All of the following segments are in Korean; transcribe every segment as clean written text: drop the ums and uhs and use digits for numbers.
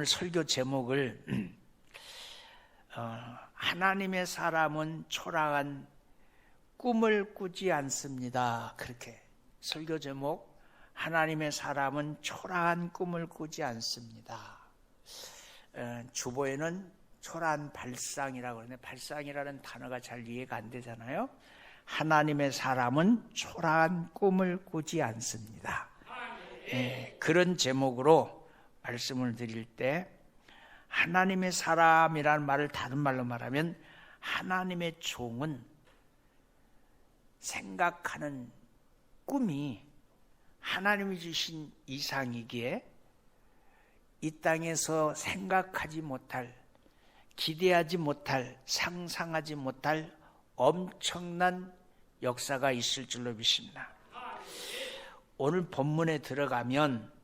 설교 제목을 하나님의 사람은 초라한 꿈을 꾸지 않습니다. 그렇게 설교 제목, 하나님의 사람은 초라한 꿈을 꾸지 않습니다. 주보에는 초라한 발상이라고 그러는데 발상이라는 단어가 잘 이해가 안 되잖아요. 하나님의 사람은 초라한 꿈을 꾸지 않습니다. 그런 제목으로 말씀을 드릴 때 하나님의 사람이라는 말을 다른 말로 말하면 하나님의 종은 생각하는 꿈이 하나님이 주신 이상이기에 이 땅에서 생각하지 못할, 기대하지 못할, 상상하지 못할 엄청난 역사가 있을 줄로 믿습니다. 오늘 본문에 들어가면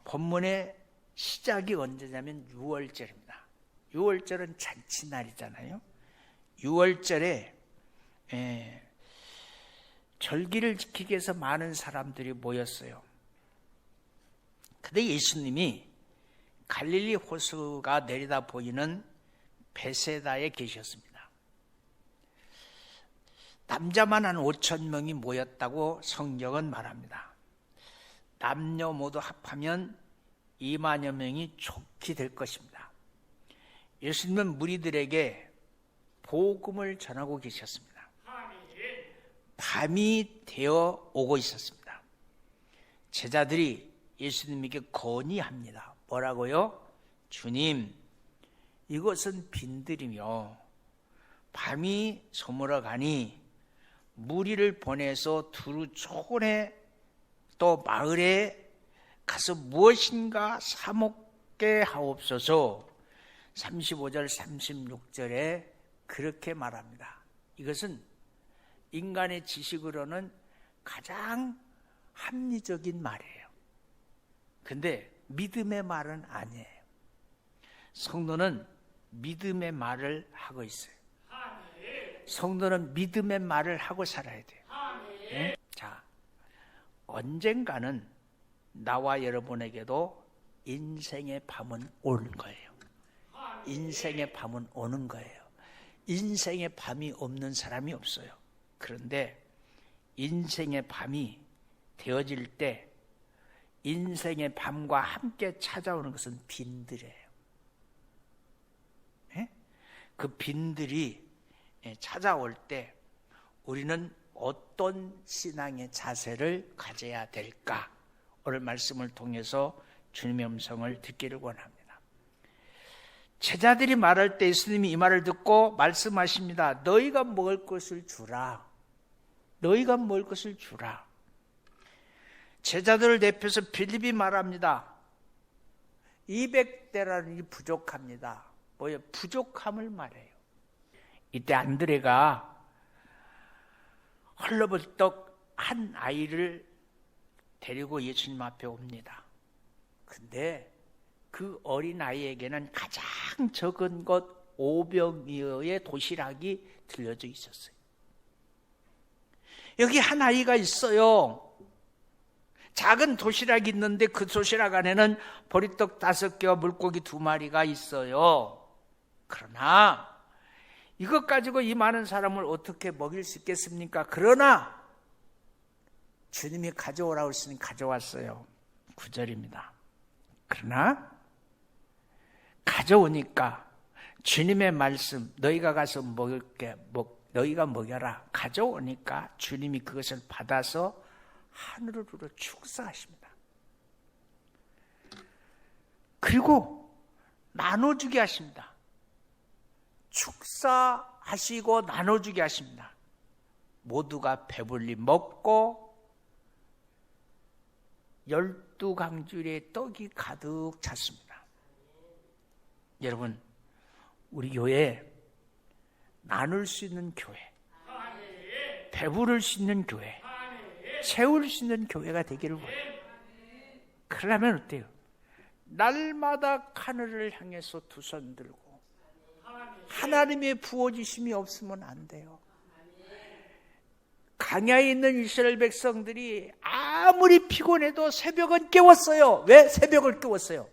본문의 시작이 언제냐면 6월절입니다. 6월절은 잔치날이잖아요. 6월절에 절기를 지키기 위해서 많은 사람들이 모였어요. 근데 예수님이 갈릴리 호수가 내리다 보이는 베세다에 계셨습니다. 남자만 한 5,000명이 모였다고 성경은 말합니다. 남녀 모두 합하면 2만여 명이 좋게 될 것입니다. 예수님은 무리들에게 복음을 전하고 계셨습니다. 밤이 되어 오고 있었습니다. 제자들이 예수님에게 건의합니다. 뭐라고요? 주님, 이것은 빈들이며 밤이 저물어 가니 무리를 보내서 두루 초원에 또 마을에 가서 무엇인가 사 먹게 하옵소서. 35절 36절에 그렇게 말합니다. 이것은 인간의 지식으로는 가장 합리적인 말이에요. 근데 믿음의 말은 아니에요. 성도는 믿음의 말을 하고 있어요. 성도는 믿음의 말을 하고 살아야 돼요. 네? 자, 언젠가는 나와 여러분에게도 인생의 밤은 오는 거예요. 인생의 밤은 오는 거예요. 인생의 밤이 없는 사람이 없어요. 그런데 인생의 밤이 되어질 때 인생의 밤과 함께 찾아오는 것은 빈들이에요. 네? 그 빈들이 찾아올 때 우리는 어떤 신앙의 자세를 가져야 될까? 오늘 말씀을 통해서 주님의 음성을 듣기를 원합니다. 제자들이 말할 때 예수님이 이 말을 듣고 말씀하십니다. 너희가 먹을 것을 주라. 너희가 먹을 것을 주라. 제자들을 대표해서 빌립이 말합니다. 200데나리온이 부족합니다. 뭐예요? 부족함을 말해요. 이때 안드레가 헐레벌떡 한 아이를 데리고 예수님 앞에 옵니다. 근데 그 어린 아이에게는 가장 적은 것 5병이어의 도시락이 들려져 있었어요. 여기 한 아이가 있어요. 작은 도시락이 있는데 그 도시락 안에는 보리떡 5개와 물고기 2마리가 있어요. 그러나 이것 가지고 이 많은 사람을 어떻게 먹일 수 있겠습니까? 그러나 주님이 가져오라고 했으니 가져왔어요. 9절입니다. 그러나 가져오니까 주님의 말씀, 너희가 가서 먹을게, 너희가 먹여라. 가져오니까 주님이 그것을 받아서 하늘으로 축사하십니다. 그리고 나눠주게 하십니다. 축사하시고 나눠주게 하십니다. 모두가 배불리 먹고 12강줄의 떡이 가득 찼습니다. 여러분, 우리 교회 나눌 수 있는 교회, 배부를 수 있는 교회, 채울 수 있는 교회가 되기를 원해요. 그러려면 어때요? 날마다 하늘을 향해서 두 손 들고 하나님의 부어주심이 없으면 안 돼요. 광야에 있는 이스라엘 백성들이 아무리 피곤해도 새벽은 깨웠어요. 왜 새벽을 깨웠어요?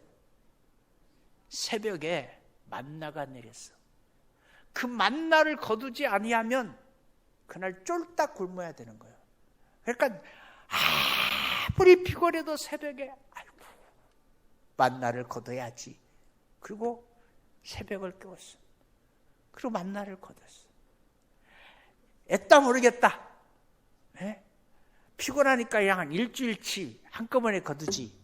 새벽에 만나가 내렸어. 그 만나를 거두지 아니하면 그날 쫄딱 굶어야 되는 거예요. 그러니까 아무리 피곤해도 새벽에 아이고 만나를 거둬야지. 그리고 새벽을 깨웠어. 그리고 만나를 거뒀어. 애따 모르겠다. 네? 피곤하니까 그냥 한 일주일치 한꺼번에 거두지.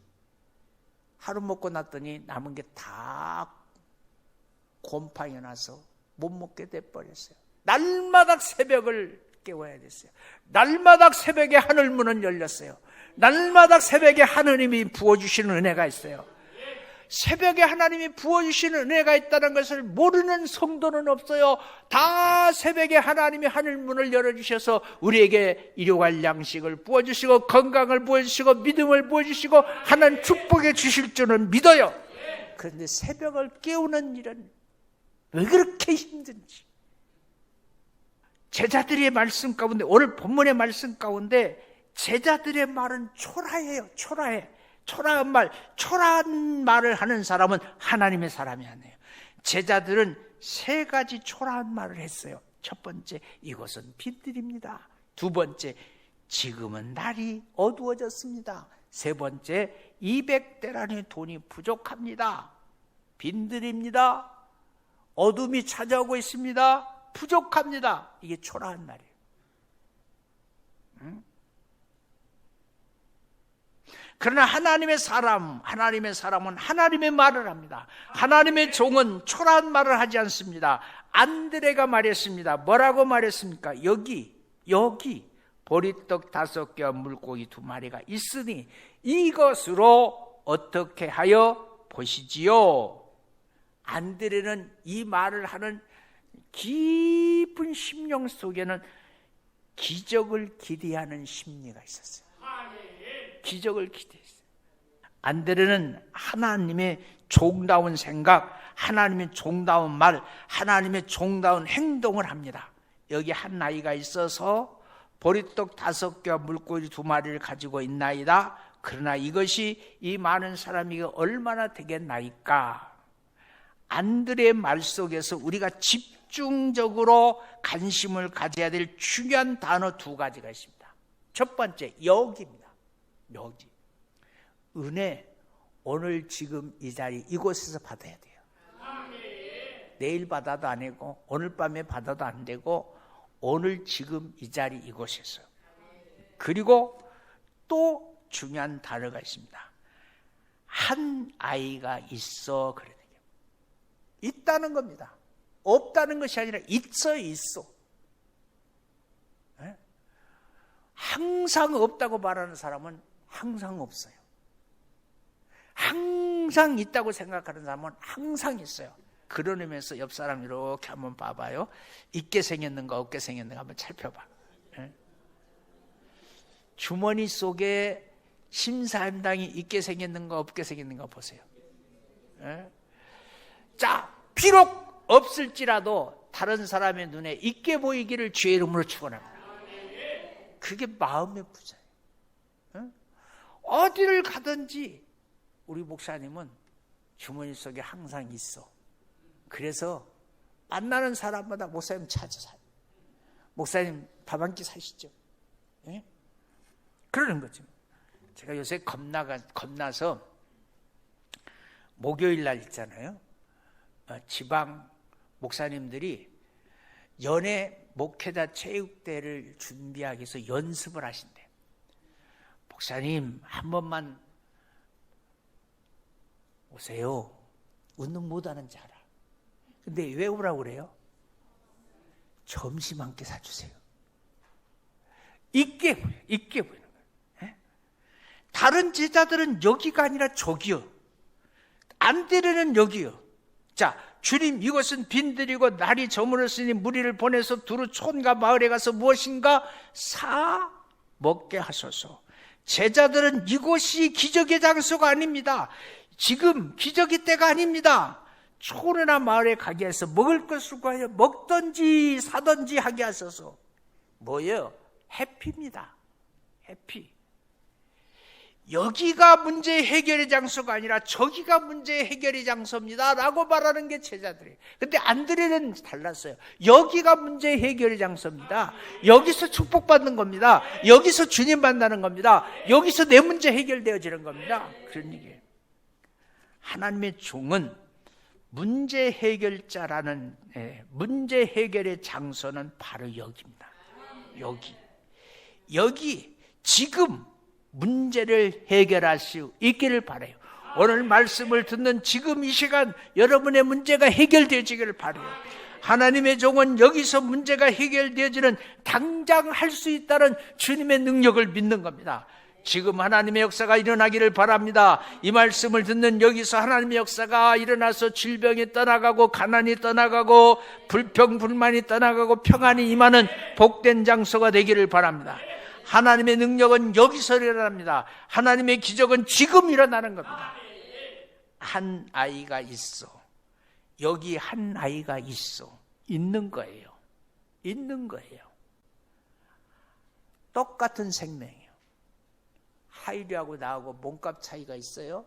하루 먹고 났더니 남은 게 다 곰팡이 나서 못 먹게 돼버렸어요. 날마다 새벽을 깨워야 됐어요. 날마다 새벽에 하늘문은 열렸어요. 날마다 새벽에 하느님이 부어주시는 은혜가 있어요. 새벽에 하나님이 부어주시는 은혜가 있다는 것을 모르는 성도는 없어요. 다 새벽에 하나님이 하늘문을 열어주셔서 우리에게 일용할 양식을 부어주시고 건강을 부어주시고 믿음을 부어주시고 하나님 축복해 주실 줄은 믿어요. 그런데 새벽을 깨우는 일은 왜 그렇게 힘든지. 제자들의 말씀 가운데, 오늘 본문의 말씀 가운데 제자들의 말은 초라해요. 초라해. 초라한 말을 하는 사람은 하나님의 사람이 아니에요. 제자들은 세 가지 초라한 말을 했어요. 첫 번째, 이것은 빈들입니다. 두 번째, 지금은 날이 어두워졌습니다. 세 번째, 200데나리온의 돈이 부족합니다. 빈들입니다. 어둠이 찾아오고 있습니다. 부족합니다. 이게 초라한 말이에요. 그러나 하나님의 사람은 하나님의 말을 합니다. 하나님의 종은 초라한 말을 하지 않습니다. 안드레가 말했습니다. 뭐라고 말했습니까? 여기 보리떡 5개와 물고기 2마리가 있으니 이것으로 어떻게 하여 보시지요? 안드레는 이 말을 하는 깊은 심령 속에는 기적을 기대하는 심리가 있었어요. 기적을 기대했어요. 안드레는 하나님의 종다운 생각, 하나님의 종다운 말, 하나님의 종다운 행동을 합니다. 여기 한 나이가 있어서 보리떡 5개와 물고기 2마리를 가지고 있나이다. 그러나 이것이 이 많은 사람이 얼마나 되겠나이까. 안드레의 말 속에서 우리가 집중적으로 관심을 가져야 될 중요한 단어 2가지가 있습니다. 첫 번째, 여기입니다. 여기. 은혜, 오늘 지금 이 자리 이곳에서 받아야 돼요. 내일 받아도 안 되고 오늘 밤에 받아도 안 되고 오늘 지금 이 자리 이곳에서. 그리고 또 중요한 단어가 있습니다. 한 아이가 있어. 그러는 게 있다는 겁니다. 없다는 것이 아니라 있어. 항상 없다고 말하는 사람은 항상 없어요. 항상 있다고 생각하는 사람은 항상 있어요. 그런 의미에서 옆 사람 이렇게 한번 봐봐요. 있게 생겼는가 없게 생겼는가 한번 살펴봐. 주머니 속에 심사임당이 있게 생겼는가 없게 생겼는가 보세요. 자, 비록 없을지라도 다른 사람의 눈에 있게 보이기를 주의 이름으로 축원합니다. 그게 마음의 부자예요. 어디를 가든지 우리 목사님은 주머니 속에 항상 있어. 그래서 만나는 사람마다 목사님 찾아서 목사님 밥 한 끼 사시죠. 예? 그러는 거죠. 제가 요새 겁나서 목요일 날 있잖아요. 지방 목사님들이 연애 목회자 체육대회를 준비하기 위해서 연습을 하신대. 목사님 한 번만 오세요. 운동 못하는지 알아. 근데 왜 오라고 그래요? 점심 한 끼 사주세요. 있게 보이는 거예요. 다른 제자들은 여기가 아니라 저기요. 안드레는 여기요. 자, 주님 이것은 빈들이고 날이 저물었으니 무리를 보내서 두루 촌과 마을에 가서 무엇인가 사 먹게 하소서. 제자들은 이곳이 기적의 장소가 아닙니다. 지금 기적의 때가 아닙니다. 촌이나 마을에 가게 해서 먹을 것을 구하여 먹든지 사든지 하게 하소서. 뭐예요? 해피입니다. 해피. 여기가 문제의 해결의 장소가 아니라 저기가 문제의 해결의 장소입니다 라고 말하는 게 제자들이에요. 근데 안드레는 달랐어요. 여기가 문제의 해결의 장소입니다. 여기서 축복받는 겁니다. 여기서 주님 만나는 겁니다. 여기서 내 문제 해결되어지는 겁니다. 그런 얘기예요. 하나님의 종은 문제 해결자라는, 문제 해결의 장소는 바로 여기입니다. 여기 지금 문제를 해결할 수 있기를 바라요. 오늘 말씀을 듣는 지금 이 시간 여러분의 문제가 해결되어지기를 바라요. 하나님의 종은 여기서 문제가 해결되어지는 당장 할 수 있다는 주님의 능력을 믿는 겁니다. 지금 하나님의 역사가 일어나기를 바랍니다. 이 말씀을 듣는 여기서 하나님의 역사가 일어나서 질병이 떠나가고 가난이 떠나가고 불평 불만이 떠나가고 평안이 임하는 복된 장소가 되기를 바랍니다. 하나님의 능력은 여기서 일어납니다. 하나님의 기적은 지금 일어나는 겁니다. 한 아이가 있어. 여기 한 아이가 있어. 있는 거예요. 있는 거예요. 똑같은 생명이에요. 하이리하고 나하고 몸값 차이가 있어요?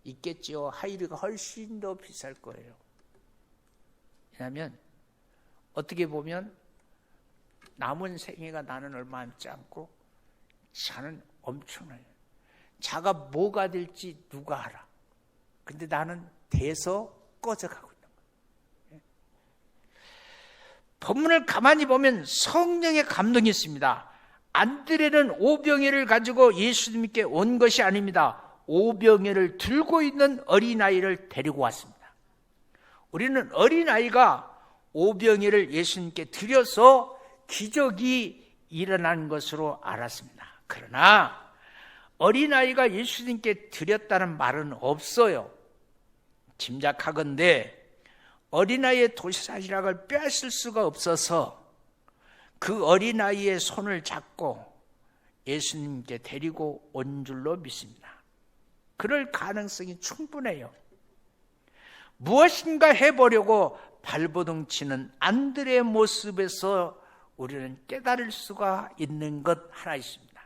있겠죠. 하이리가 훨씬 더 비쌀 거예요. 왜냐하면 어떻게 보면 남은 생애가 나는 얼마 남지 않고 자는 엄청나요. 자가 뭐가 될지 누가 알아. 근데 나는 돼서 꺼져가고 있는 거예요. 본문을 가만히 보면 성령의 감동이 있습니다. 안드레는 오병이를 가지고 예수님께 온 것이 아닙니다. 오병이를 들고 있는 어린아이를 데리고 왔습니다. 우리는 어린아이가 오병이를 예수님께 드려서 기적이 일어난 것으로 알았습니다. 그러나 어린아이가 예수님께 드렸다는 말은 없어요. 짐작하건대 어린아이의 도시락을 빼앗을 수가 없어서 그 어린아이의 손을 잡고 예수님께 데리고 온 줄로 믿습니다. 그럴 가능성이 충분해요. 무엇인가 해보려고 발버둥 치는 안드레의 모습에서 우리는 깨달을 수가 있는 것 하나 있습니다.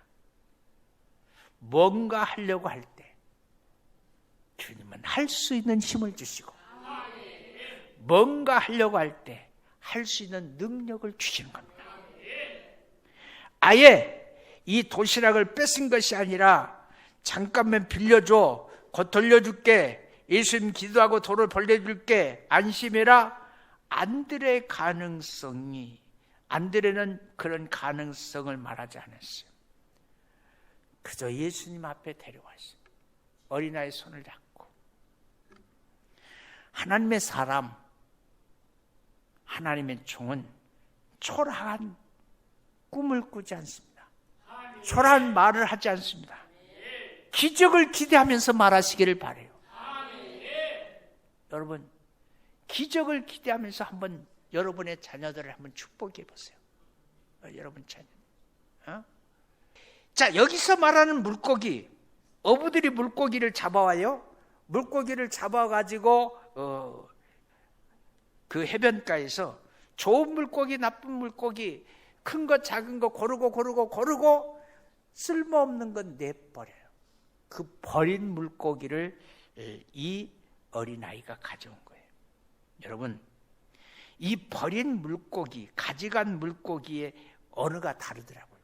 뭔가 하려고 할 때 주님은 할 수 있는 힘을 주시고 뭔가 하려고 할 때 할 수 있는 능력을 주시는 겁니다. 아예 이 도시락을 뺏은 것이 아니라 잠깐만 빌려줘, 곧 돌려줄게, 예수님 기도하고 돌을 벌려줄게, 안심해라. 안드레는 그런 가능성을 말하지 않았어요. 그저 예수님 앞에 데려왔어요. 어린아이 손을 잡고. 하나님의 사람, 하나님의 종은 초라한 꿈을 꾸지 않습니다. 초라한 말을 하지 않습니다. 기적을 기대하면서 말하시기를 바라요. 여러분, 기적을 기대하면서 한번 여러분의 자녀들을 한번 축복해 보세요. 여러분 자녀. 자, 여기서 말하는 물고기, 어부들이 물고기를 잡아와요. 물고기를 잡아가지고 그 해변가에서 좋은 물고기, 나쁜 물고기, 큰 거, 작은 거 고르고 쓸모없는 건 내버려요. 그 버린 물고기를 이 어린아이가 가져온 거예요. 여러분, 이 버린 물고기, 가져간 물고기의 언어가 다르더라고요.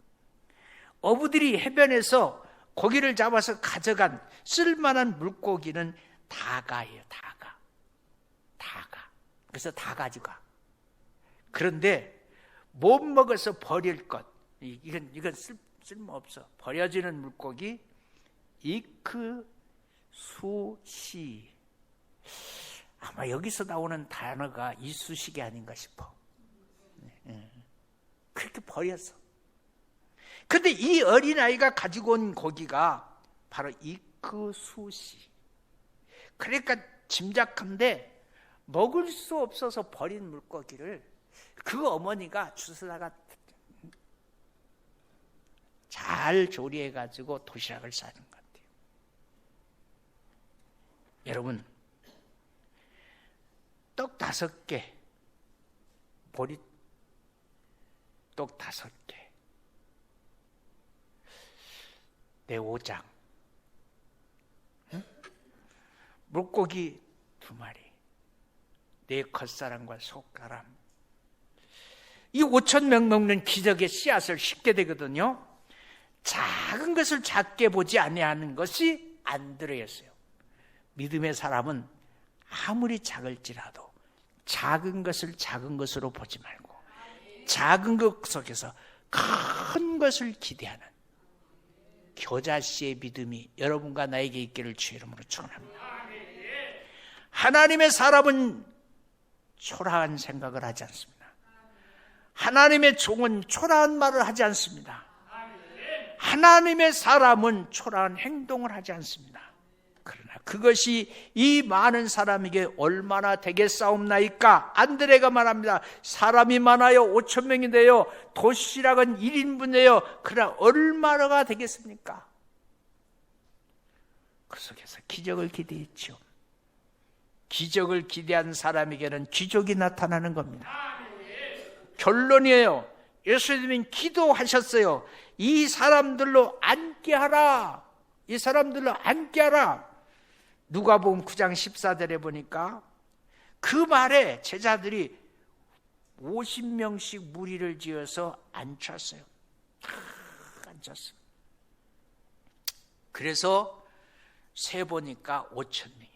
어부들이 해변에서 고기를 잡아서 가져간 쓸만한 물고기는 다가예요. 다가. 그래서 다 가져가. 그런데 못 먹어서 버릴 것, 이건 쓸모없어. 버려지는 물고기, 이크수시. 아마 여기서 나오는 단어가 이쑤시개 아닌가 싶어. 그렇게 버렸어. 근데 이 어린아이가 가지고 온 고기가 바로 이크수시. 그러니까 짐작한데 먹을 수 없어서 버린 물고기를 그 어머니가 주스다가 잘 조리해가지고 도시락을 싸는 것 같아요. 여러분, 떡 5개, 보리떡 5개, 내 5장, 물고기 2마리, 내 겉사람과 속사람. 이 5,000명 먹는 기적의 씨앗을 심게 되거든요. 작은 것을 작게 보지 아니하는 것이 안드레였어요. 믿음의 사람은 아무리 작을지라도 작은 것을 작은 것으로 보지 말고 작은 것 속에서 큰 것을 기대하는 겨자씨의 믿음이 여러분과 나에게 있기를 주의 이름으로 축원합니다. 하나님의 사람은 초라한 생각을 하지 않습니다. 하나님의 종은 초라한 말을 하지 않습니다. 하나님의 사람은 초라한 행동을 하지 않습니다. 그러나 그것이 이 많은 사람에게 얼마나 되겠사옵나이까? 안드레가 말합니다. 사람이 많아요. 5,000명인데요. 도시락은 1인분이에요. 그러나 얼마나 되겠습니까? 그 속에서 기적을 기대했죠. 기적을 기대한 사람에게는 기적이 나타나는 겁니다. 결론이에요. 예수님은 기도하셨어요. 이 사람들로 앉게 하라. 이 사람들로 앉게 하라. 누가복음 9장 14절에 보니까 그 말에 제자들이 50명씩 무리를 지어서 앉혔어요. 다 앉았어요. 그래서 세보니까 5,000명이에요.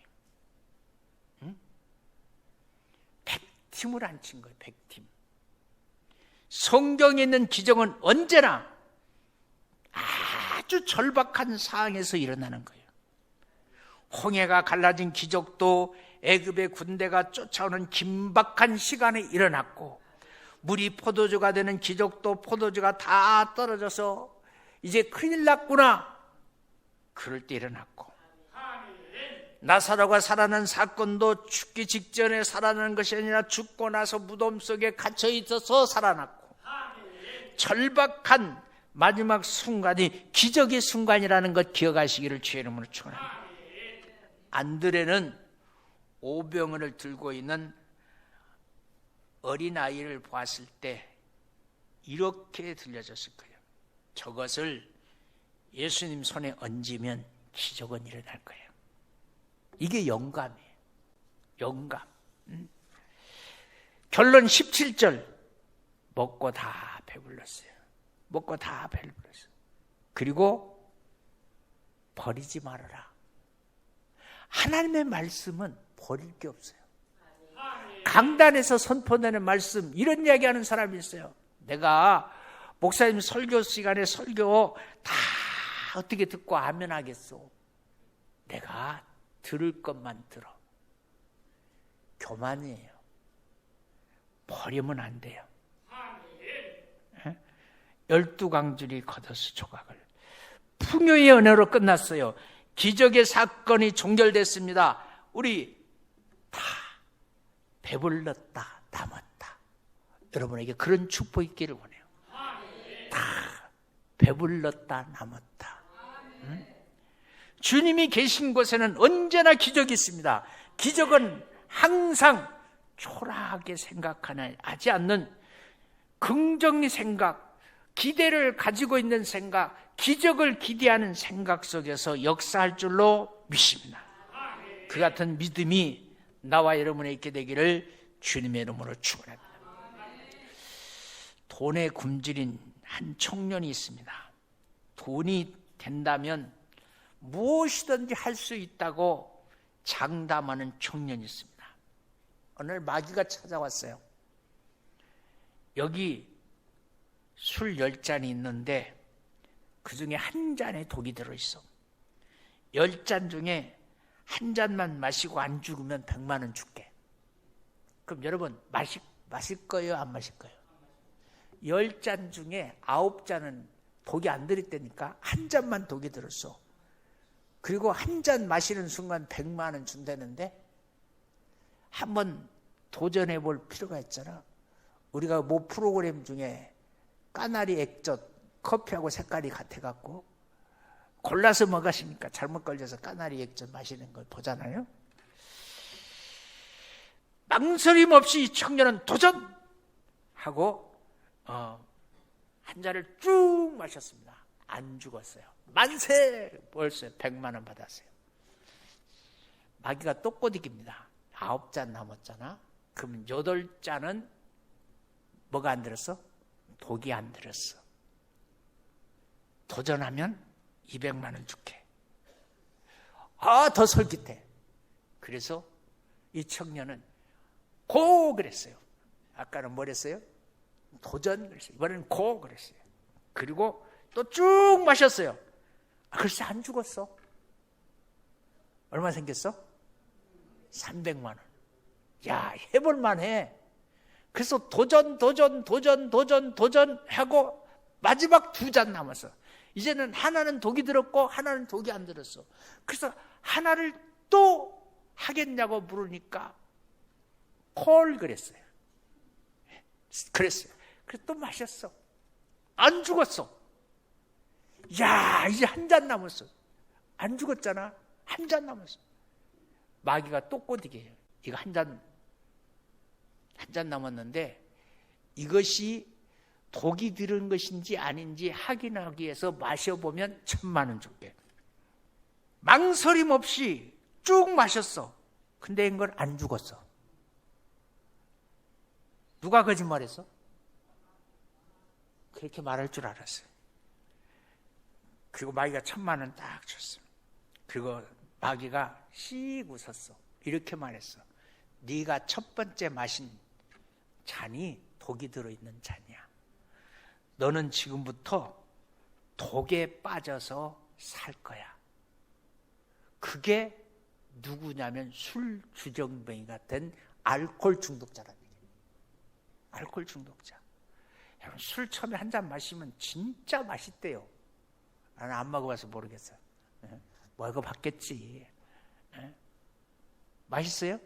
100팀을 앉힌 거예요. 100팀. 성경에 있는 기적은 언제나 아주 절박한 상황에서 일어나는 거예요. 홍해가 갈라진 기적도 애굽의 군대가 쫓아오는 긴박한 시간에 일어났고, 물이 포도주가 되는 기적도 포도주가 다 떨어져서 이제 큰일 났구나, 그럴 때 일어났고, 나사로가 살아난 사건도 죽기 직전에 살아나는 것이 아니라 죽고 나서 무덤 속에 갇혀 있어서 살아났고, 절박한 마지막 순간이 기적의 순간이라는 것 기억하시기를 주의 이름으로 축원합니다. 안드레는 오병을 들고 있는 어린아이를 보았을 때 이렇게 들려졌을 거예요. 저것을 예수님 손에 얹으면 기적은 일어날 거예요. 이게 영감이에요. 영감. 결론 17절. 먹고 다 배불렀어요. 먹고 다 배불렀어요. 그리고 버리지 말아라. 하나님의 말씀은 버릴 게 없어요. 강단에서 선포되는 말씀, 이런 이야기하는 사람이 있어요. 내가 목사님 설교 시간에 설교 다 어떻게 듣고 아멘 하겠소? 내가 들을 것만 들어. 교만이에요. 버리면 안 돼요. 12강줄이 겉옷 조각을. 풍요의 은혜로 끝났어요. 기적의 사건이 종결됐습니다. 우리 다 배불렀다, 남았다. 여러분에게 그런 축복 있기를 원해요. 다 배불렀다, 남았다. 주님이 계신 곳에는 언제나 기적이 있습니다. 기적은 항상 초라하게 생각하지 않는 긍정의 생각, 기대를 가지고 있는 생각, 기적을 기대하는 생각 속에서 역사할 줄로 믿습니다. 그 같은 믿음이 나와 여러분에 있게 되기를 주님의 이름으로 축원합니다. 돈에 굶주린 한 청년이 있습니다. 돈이 된다면 무엇이든지 할 수 있다고 장담하는 청년이 있습니다. 어느 날 마귀가 찾아왔어요. 여기 술 10잔이 있는데 그 중에 한 잔에 독이 들어있어. 10잔 중에 한 잔만 마시고 안 죽으면 100만 원 줄게. 그럼 여러분 마실 거예요? 안 마실 거예요? 10잔 중에 9잔은 독이 안 들었다니까 한 잔만 독이 들었어. 그리고 한 잔 마시는 순간 100만 원 준다는데 한번 도전해 볼 필요가 있잖아. 우리가 모 프로그램 중에 까나리 액젓 커피하고 색깔이 같아갖고 골라서 먹으십니까? 잘못 걸려서 까나리 액젓 마시는 걸 보잖아요. 망설임 없이 이 청년은 도전하고 한 잔을 쭉 마셨습니다. 안 죽었어요. 만세! 벌써 100만 원 받았어요. 마귀가 또 꼬드깁니다. 9잔 남았잖아. 그럼 8잔은 뭐가 안 들었어? 독이 안 들었어. 도전하면 200만 원 줄게. 더 솔깃해. 그래서 이 청년은 고 그랬어요. 아까는 뭐랬어요? 도전 그랬어요. 이번에는 고 그랬어요. 그리고 또 쭉 마셨어요. 글쎄 안 죽었어. 얼마 생겼어? 300만 원. 야, 해볼만 해. 그래서 도전 하고 마지막 2잔 남았어. 이제는 하나는 독이 들었고 하나는 독이 안 들었어. 그래서 하나를 또 하겠냐고 물으니까 콜 그랬어요. 그래서 또 마셨어. 안 죽었어. 야, 이제 1잔 남았어. 안 죽었잖아. 1잔 남았어. 마귀가 또 꼬드게 해요. 이거 한 잔 남았는데 이것이 독이 들은 것인지 아닌지 확인하기 위해서 마셔보면 1000만 원 줄게. 망설임 없이 쭉 마셨어. 근데 이걸 안 죽었어. 누가 거짓말했어? 그렇게 말할 줄 알았어요. 그리고 마귀가 1000만 원 딱 줬어. 그리고 마귀가 씩 웃었어. 이렇게 말했어. 네가 첫 번째 마신 잔이 독이 들어있는 잔이야. 너는 지금부터 독에 빠져서 살 거야. 그게 누구냐면 술 주정뱅이가 된 알코올 중독자라는 얘기예요. 알코올 중독자. 여러분, 술 처음에 한 잔 마시면 진짜 맛있대요. 나는 안 먹어봐서 모르겠어요. 먹어봤겠지. 맛있어요?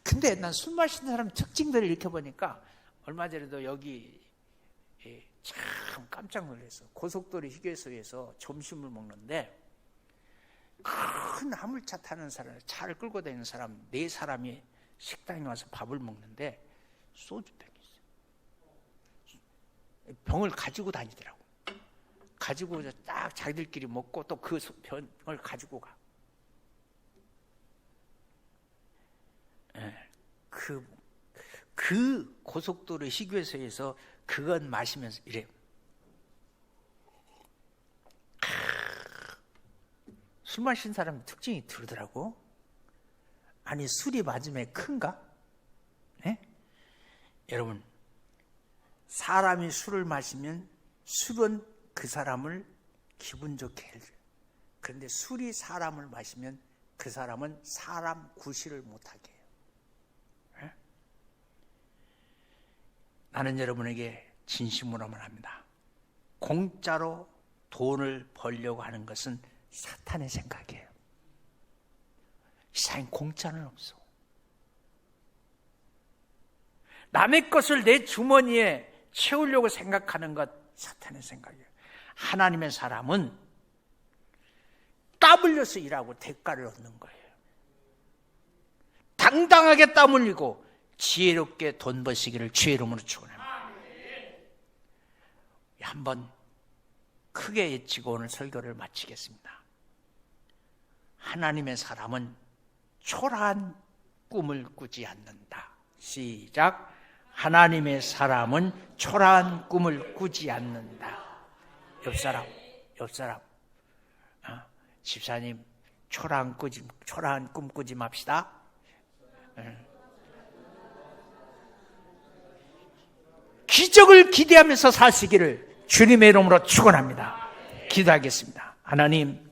근데 난 술 마시는 사람 특징들을 이렇게 보니까 얼마 전에도 여기 참 깜짝 놀랐어. 고속도로 휴게소에서 점심을 먹는데 큰 화물차 타는 사람, 차를 끌고 다니는 사람 4사람이 식당에 와서 밥을 먹는데 소주병이 있어요. 병을 가지고 다니더라고. 가지고 딱 자기들끼리 먹고 또 그 병을 가지고 가. 그 고속도로 휴게소에서 그건 마시면서 이래요. 술 마신 사람 특징이 들더라고. 아니, 술이 맞으면 큰가? 네? 여러분, 사람이 술을 마시면 술은 그 사람을 기분 좋게 해줘요. 그런데 술이 사람을 마시면 그 사람은 사람 구실을 못하게 해요. 네? 나는 여러분에게 진심으로 말합니다. 공짜로 돈을 벌려고 하는 것은 사탄의 생각이에요. 이 세상에 공짜는 없어. 남의 것을 내 주머니에 채우려고 생각하는 것 사탄의 생각이에요. 하나님의 사람은 땀 흘려서 일하고 대가를 얻는 거예요. 당당하게 땀 흘리고 지혜롭게 돈 버시기를 주의 이름으로 축원합니다. 한번 크게 외치고 오늘 설교를 마치겠습니다. 하나님의 사람은 초라한 꿈을 꾸지 않는다. 시작. 하나님의 사람은 초라한 꿈을 꾸지 않는다. 옆사람 집사님, 초라한 꿈 꾸지 맙시다. 기적을 기대하면서 사시기를 주님의 이름으로 축원합니다. 기도하겠습니다. 하나님,